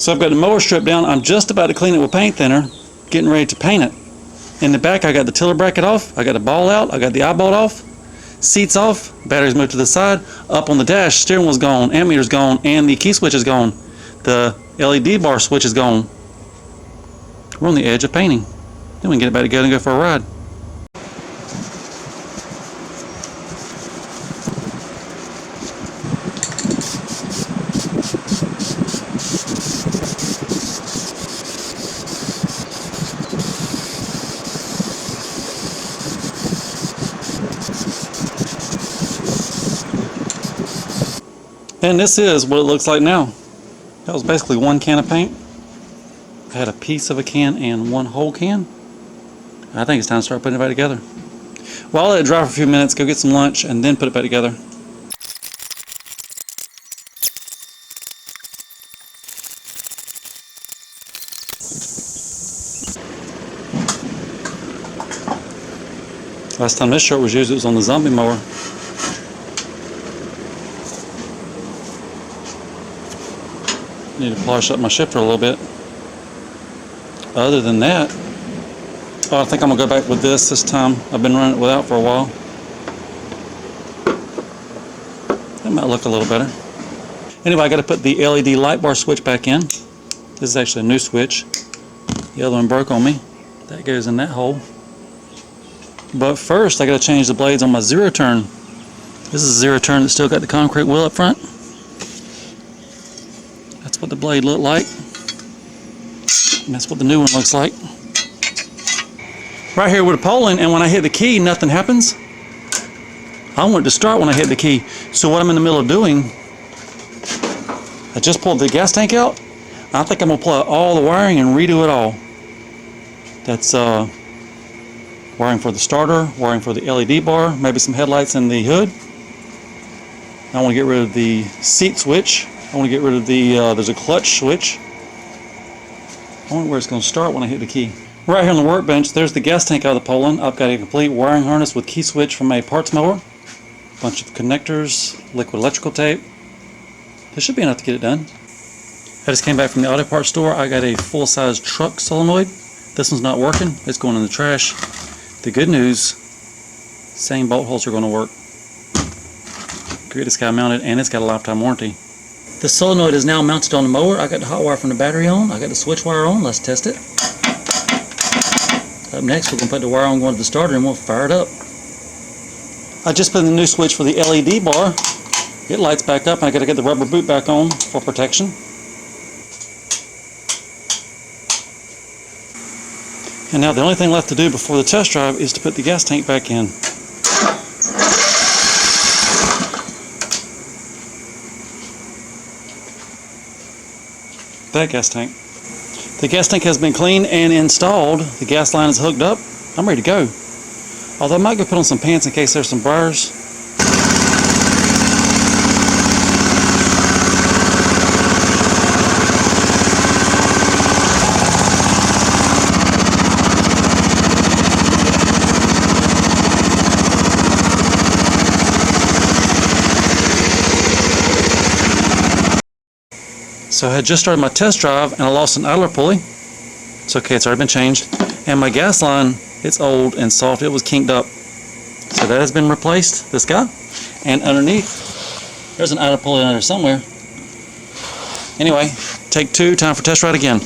So I've got the mower stripped down. I'm just about to clean it with paint thinner, getting ready to paint it. In the back, I got the tiller bracket off, I got the ball out, I got the eyebolt off, seats off, batteries moved to the side. Up on the dash, steering wheel's gone, ammeter's gone, and the key switch is gone. The LED bar switch is gone. We're on the edge of painting. Then we can get it back together and go for a ride. And this is what it looks like now. That was basically one can of paint. I had a piece of a can and one whole can. I think it's time to start putting it back together. Well, I'll let it dry for a few minutes, go get some lunch, and then put it back together. Last time this shirt was used, it was on the zombie mower. Need to polish up my shifter a little bit. Other than that, I think I'm gonna go back with this time. I've been running it without for a while. That might look a little better. Anyway, I got to put the LED light bar switch back in. This is actually a new switch. The other one broke on me. That goes in that hole. But first, I got to change the blades on my zero turn. This is a zero turn that's still got the concrete wheel up front. That's what the blade looked like. And that's what the new one looks like. Right here with a Poulan, and when I hit the key, nothing happens. I want it to start when I hit the key. So what I'm in the middle of doing, I just pulled the gas tank out. I think I'm going to pull out all the wiring and redo it all. That's wiring for the starter, wiring for the LED bar, maybe some headlights in the hood. I want to get rid of the seat switch. I want to get rid of the, there's a clutch switch. I wonder where it's going to start when I hit the key. Right here on the workbench, there's the gas tank out of the Poulan. I've got a complete wiring harness with key switch from a parts mower. Bunch of connectors, liquid electrical tape. This should be enough to get it done. I just came back from the auto parts store. I got a full-size truck solenoid. This one's not working. It's going in the trash. The good news, same bolt holes are going to work. Get this guy mounted, and it's got a lifetime warranty. The solenoid is now mounted on the mower. I got the hot wire from the battery on. I got the switch wire on. Let's test it. Up next, we're going to put the wire on going to the starter, and we'll fire it up. I just put in the new switch for the LED bar. It lights back up, and I got to get the rubber boot back on for protection. And now the only thing left to do before the test drive is to put the gas tank back in. That gas tank. The gas tank has been cleaned and installed. The gas line is hooked up. I'm ready to go. Although I might go put on some pants in case there's some briars. So I had just started my test drive and I lost an idler pulley. It's okay, it's already been changed. And my gas line, it's old and soft, it was kinked up. So that has been replaced, this guy. And underneath, there's an idler pulley under there somewhere. Anyway, take two, time for test ride again.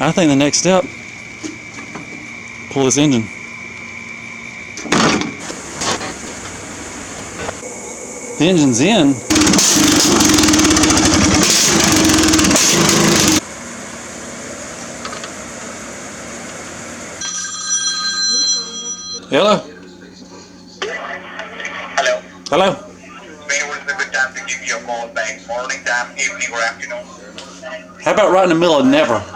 I think the next step, pull this engine. The engine's in. Hello? Hello. Hello? When would be a good time to give you a call back? Morning time, evening, or afternoon? How about right in the middle of never?